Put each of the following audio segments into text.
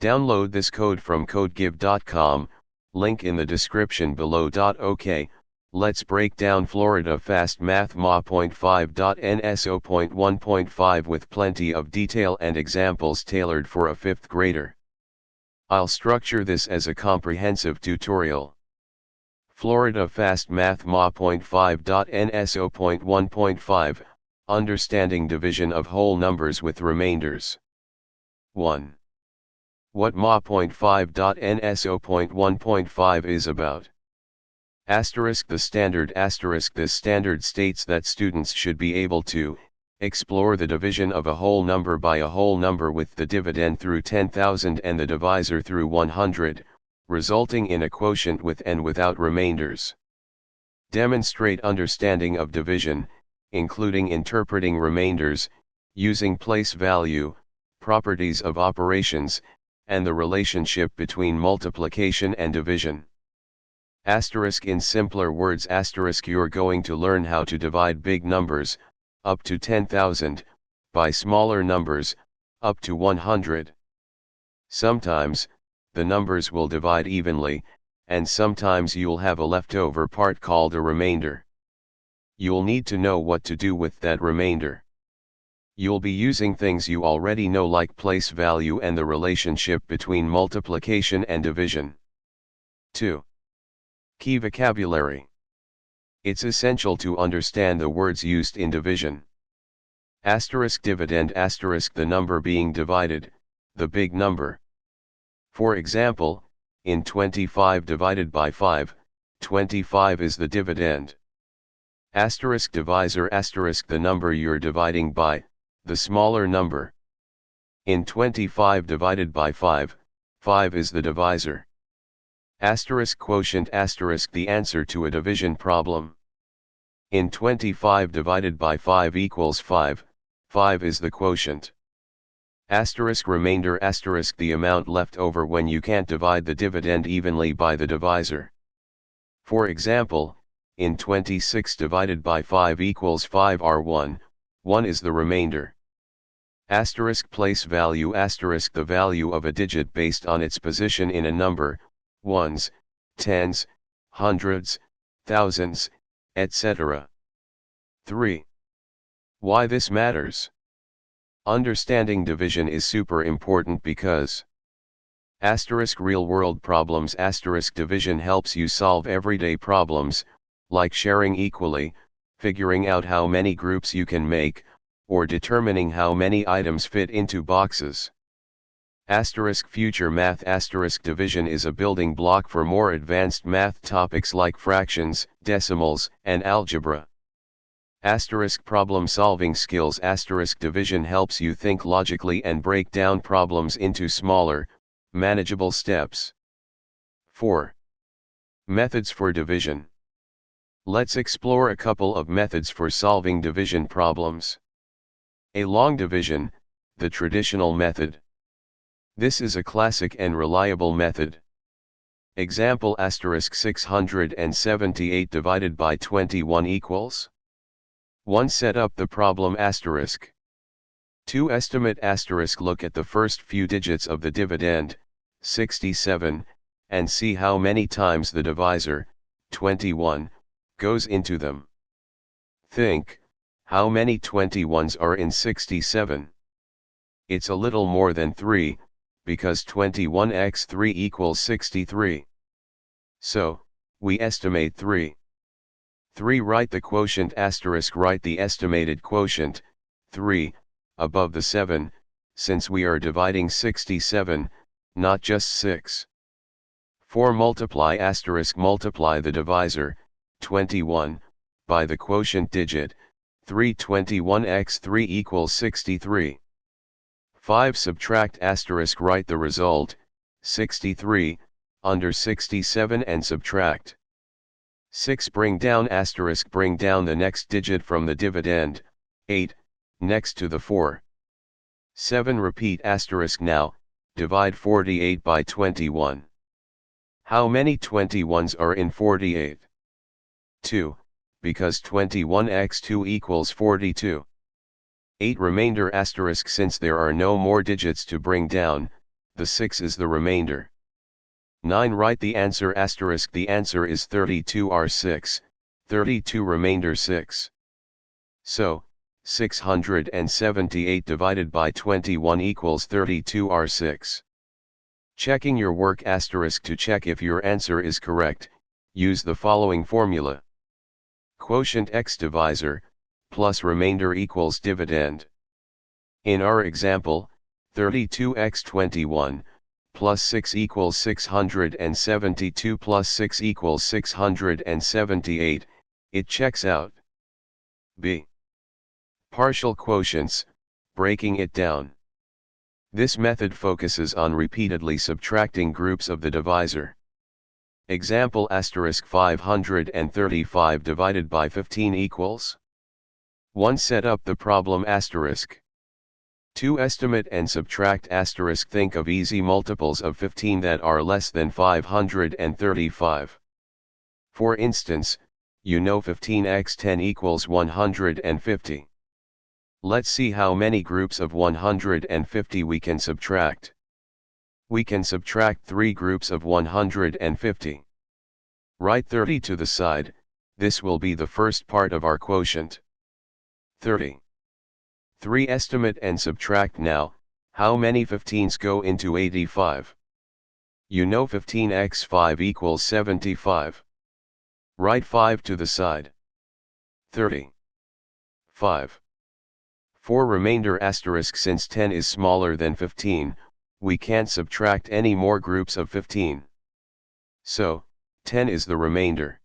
Download this code from codegive.com, link in the description below. OK, let's break down Florida Fast Math Ma.5.NSO.1.5 with plenty of detail and examples tailored for a 5th grader. I'll structure this as a comprehensive tutorial. Florida Fast Math Ma.5.NSO.1.5, Understanding Division of Whole Numbers with Remainders. 1. What Ma.5.NSO.1.5 is about. The standard. This standard states that students should be able to explore the division of a whole number by a whole number with the dividend through 10,000 and the divisor through 100, resulting in a quotient with and without remainders. Demonstrate understanding of division, including interpreting remainders, using place value, properties of operations, and the relationship between multiplication and division. In simpler words, you're going to learn how to divide big numbers, up to 10,000, by smaller numbers, up to 100. Sometimes, the numbers will divide evenly, and sometimes you'll have a leftover part called a remainder. You'll need to know what to do with that remainder. You'll be using things you already know like place value and the relationship between multiplication and division. 2. Key vocabulary. It's essential to understand the words used in division. Dividend, the number being divided, the big number. For example, in 25 divided by 5, 25 is the dividend. Divisor, the number you're dividing by, the smaller number. In 25 divided by 5, 5 is the divisor. Quotient, the answer to a division problem. In 25 divided by 5 equals 5, 5 is the quotient. Remainder, the amount left over when you can't divide the dividend evenly by the divisor. For example, in 26 divided by 5 equals 5 are 1, 1 is the remainder. Place value, the value of a digit based on its position in a number, ones, tens, hundreds, thousands, etc. 3. Why this matters. Understanding division is super important because real-world problems. Division helps you solve everyday problems, like sharing equally, figuring out how many groups you can make, or determining how many items fit into boxes. Future math. Division is a building block for more advanced math topics like fractions, decimals, and algebra. Problem solving skills. Division helps you think logically and break down problems into smaller, manageable steps. 4. Methods for division. Let's explore a couple of methods for solving division problems. A long division, the traditional method. This is a classic and reliable method. Example: 678 divided by 21 equals 1. Set up the problem. 2. Estimate. Look at the first few digits of the dividend, 67, and see how many times the divisor, 21, goes into them. Think, how many 21s are in 67? It's a little more than 3, because 21 x 3 equals 63. So, we estimate 3. 3. Write the quotient. Write the estimated quotient, 3, above the 7, since we are dividing 67, not just 6. 4. Multiply. Multiply the divisor, 21, by the quotient digit, 3. 21 x 3 equals 63. 5. Subtract. Write the result, 63, under 67 and subtract. 6. Bring down. Bring down the next digit from the dividend, 8, next to the 4. 7. Repeat. Now, divide 48 by 21. How many 21s are in 48? 2, because 21 x 2 equals 42. 8. Remainder. Since there are no more digits to bring down, the 6 is the remainder. 9 write the answer asterisk the answer is 32 r6, 32 remainder 6. So, 678 divided by 21 equals 32 r6. Checking your work asterisk to check if your answer is correct, use the following formula. Quotient x divisor, plus remainder equals dividend. In our example, 32x 21, plus 6 equals 672 plus 6 equals 678, it checks out. B. Partial quotients, breaking it down. This method focuses on repeatedly subtracting groups of the divisor. Example asterisk 535 divided by 15 equals 1. Set up the problem asterisk. 2. Estimate and subtract asterisk. Think of easy multiples of 15 that are less than 535. For instance, you know 15x 10 equals 150. Let's see how many groups of 150 we can subtract. We can subtract 3 groups of 150. Write 30 to the side, this will be the first part of our quotient. 30. 3. Estimate and subtract now, how many 15s go into 85? You know 15x 5 equals 75. Write 5 to the side. 30. 5. 4 remainder asterisk. Since 10 is smaller than 15, we can't subtract any more groups of 15. So, 10 is the remainder.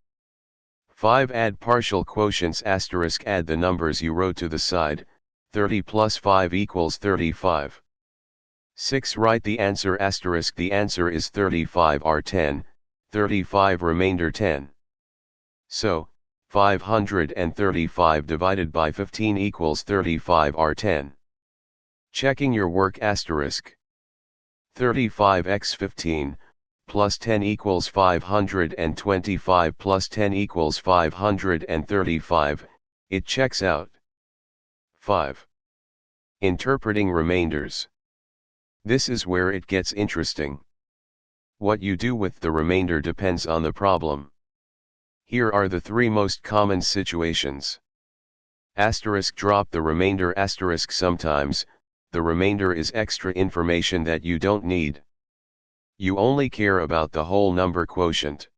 5. Add partial quotients asterisk. Add the numbers you wrote to the side, 30 plus 5 equals 35. 6. Write the answer asterisk. The answer is 35 r10, 35 remainder 10. So, 535 divided by 15 equals 35 r10. Checking your work asterisk. 35x 15, plus 10 equals 525 plus 10 equals 535, it checks out. 5. Interpreting remainders. This is where it gets interesting. What you do with the remainder depends on the problem. Here are the 3 most common situations. Asterisk. Drop the remainder asterisk. Sometimes, the remainder is extra information that you don't need. You only care about the whole number quotient.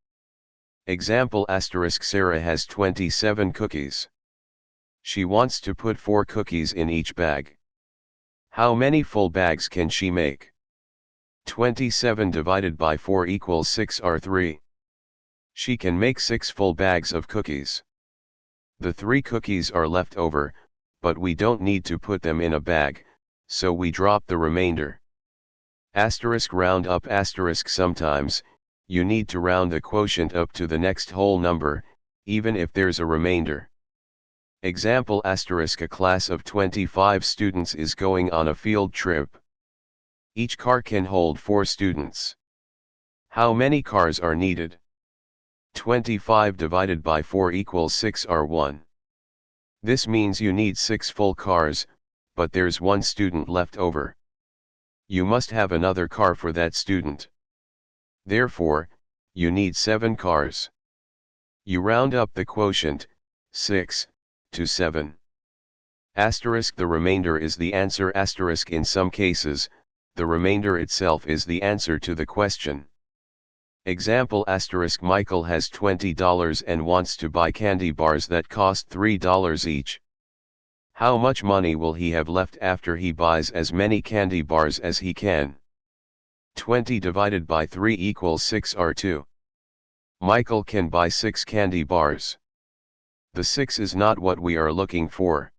Example asterisk. Sarah has 27 cookies. She wants to put 4 cookies in each bag. How many full bags can she make? 27 divided by 4 equals 6 r3. She can make 6 full bags of cookies. The 3 cookies are left over, but we don't need to put them in a bag, so we drop the remainder. Asterisk. Round up asterisk. Sometimes, you need to round the quotient up to the next whole number, even if there's a remainder. Example asterisk. A class of 25 students is going on a field trip. Each car can hold 4 students. How many cars are needed? 25 divided by 4 equals 6 r1. This means you need 6 full cars, but there's 1 student left over. You must have another car for that student. Therefore, you need 7 cars. You round up the quotient, 6, to 7. Asterisk. The remainder is the answer asterisk. In some cases, the remainder itself is the answer to the question. Example asterisk. Michael has $20 and wants to buy candy bars that cost $3 each. How much money will he have left after he buys as many candy bars as he can? 20 divided by 3 equals 6 r2. Michael can buy 6 candy bars. The 6 is not what we are looking for.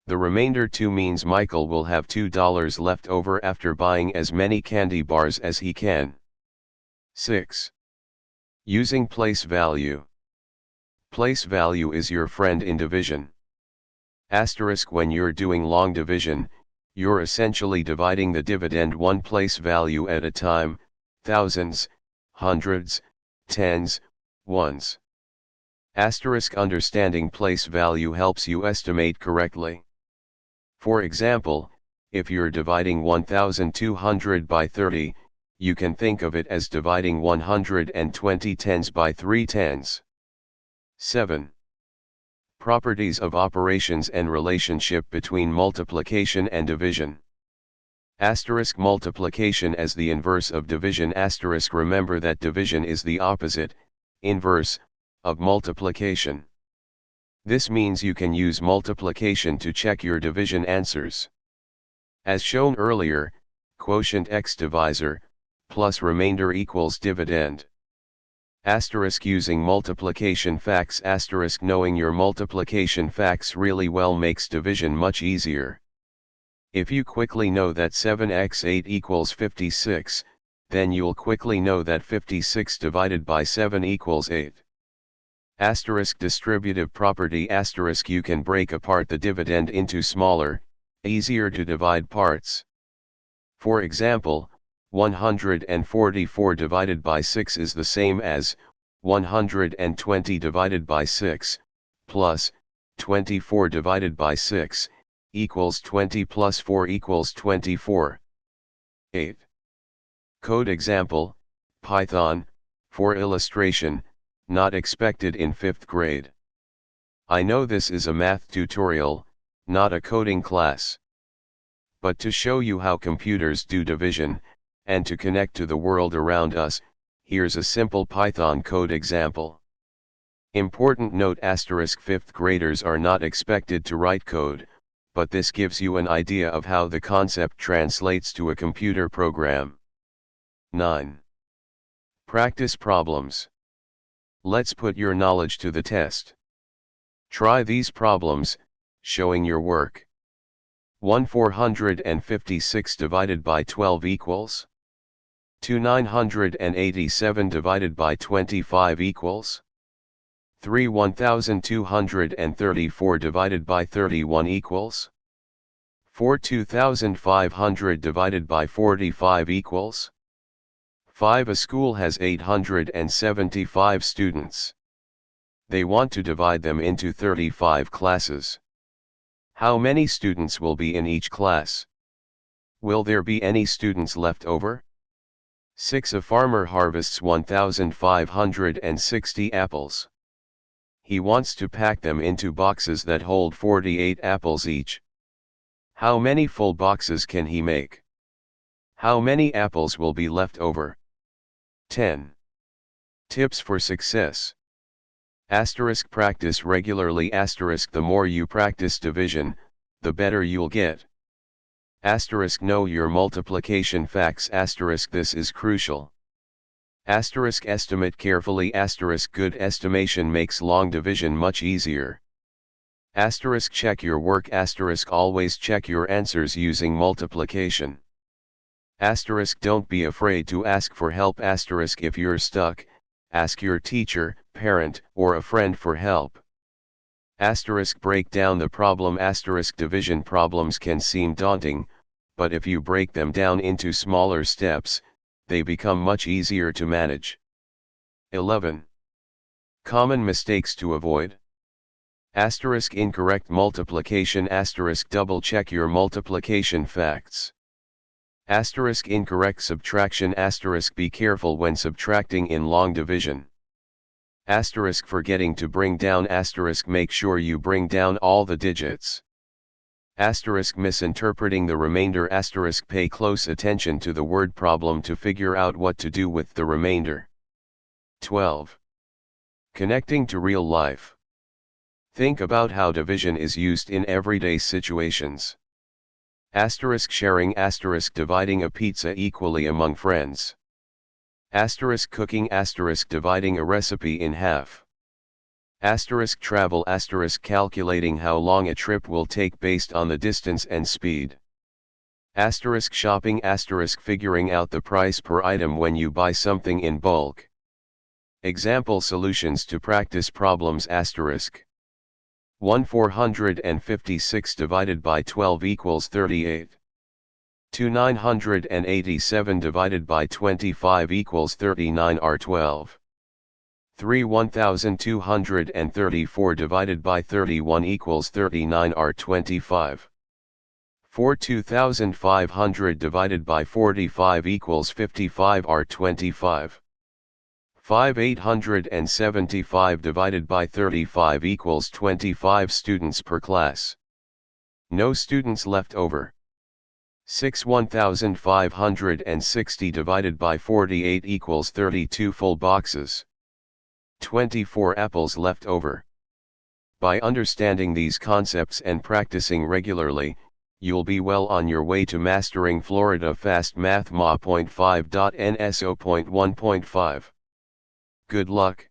The remainder 2 means Michael will have $2 left over after buying as many candy bars as he can. 6. Using place value. Place value is your friend in division. Asterisk. When you're doing long division, you're essentially dividing the dividend one place value at a time, thousands, hundreds, tens, ones. Asterisk. Understanding place value helps you estimate correctly. For example, if you're dividing 1200 by 30, you can think of it as dividing 120 tens by 3 tens. 7. Properties of operations and relationship between multiplication and division. Asterisk multiplication as the inverse of division. Asterisk remember that division is the opposite, inverse, of multiplication. This means you can use multiplication to check your division answers. As shown earlier, quotient x divisor, plus remainder equals dividend. Asterisk using multiplication facts. Asterisk knowing your multiplication facts really well makes division much easier. If you quickly know that 7x8 equals 56, then you'll quickly know that 56 divided by 7 equals 8. Asterisk distributive property. Asterisk you can break apart the dividend into smaller, easier to divide parts. For example, 144 divided by 6 is the same as 120 divided by 6, plus 24 divided by 6, equals 20 plus 4 equals 24. 8. Code example, Python, for illustration, not expected in 5th grade. I know this is a math tutorial, not a coding class. But to show you how computers do division, and to connect to the world around us, here's a simple Python code example. Important note: asterisk 5th graders are not expected to write code, but this gives you an idea of how the concept translates to a computer program. 9. Practice problems. Let's put your knowledge to the test. Try these problems, showing your work. 456 divided by 12 equals 987 divided by 25 equals 1234 divided by 31 equals 2500 divided by 45 equals 5. A school has 875 students. They want to divide them into 35 classes. How many students will be in each class? Will there be any students left over? 6. A farmer harvests 1,560 apples. He wants to pack them into boxes that hold 48 apples each. How many full boxes can he make? How many apples will be left over? 10. Tips for success. Asterisk practice regularly. Asterisk the more you practice division, the better you'll get. Asterisk know your multiplication facts. Asterisk this is crucial. Asterisk estimate carefully. Asterisk good estimation makes long division much easier. Asterisk check your work. Asterisk always check your answers using multiplication. Asterisk don't be afraid to ask for help. Asterisk if you're stuck, ask your teacher, parent, or a friend for help. Asterisk break down the problem. Asterisk division problems can seem daunting, but if you break them down into smaller steps, they become much easier to manage. 11. Common mistakes to avoid. Asterisk incorrect multiplication. Asterisk double check your multiplication facts. Asterisk incorrect subtraction. Asterisk be careful when subtracting in long division. Asterisk forgetting to bring down. Asterisk make sure you bring down all the digits. Asterisk misinterpreting the remainder. Asterisk pay close attention to the word problem to figure out what to do with the remainder. 12. Connecting to real life. Think about how division is used in everyday situations. Asterisk sharing. Asterisk dividing a pizza equally among friends. Asterisk cooking. Asterisk dividing a recipe in half. Asterisk travel. Asterisk calculating how long a trip will take based on the distance and speed. Asterisk shopping. Asterisk figuring out the price per item when you buy something in bulk. Example solutions to practice problems. Asterisk 456 divided by 12 equals 38. 987 divided by 25 equals 39 or 12. 1234 divided by 31 equals 39 or 25. 4 2500 divided by 45 equals 55 or 25. 5 875 divided by 35 equals 25 students per class. No students left over. 6 1560 divided by 48 equals 32 full boxes. 24 apples left over. By understanding these concepts and practicing regularly, you'll be well on your way to mastering Florida Fast Math Ma.5.NSO.1.5. Good luck.